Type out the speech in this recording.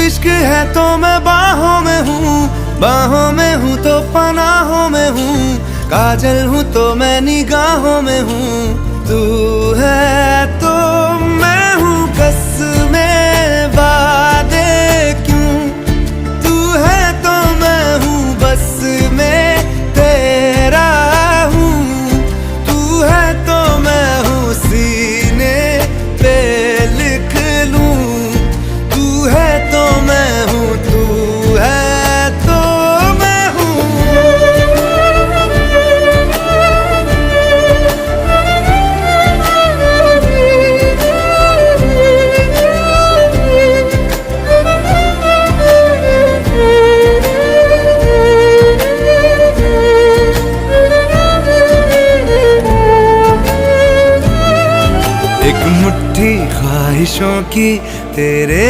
इश्क है तो मैं बाहों में हूँ, बाहों में हूँ तो पनाहों में हूँ, काजल हूँ तो मैं निगाहों में हूँ। तू है तो मैं हूँ कसमें वादे क्यों, तू है तो मैं हूँ बस में तेरा हूँ, तू है तो मैं हूँ सीने पे लिख लूँ, तू है तो मैं हूँ, तू है तो मैं हूँ। एक मुट्ठी ख्वाहिशों की तेरे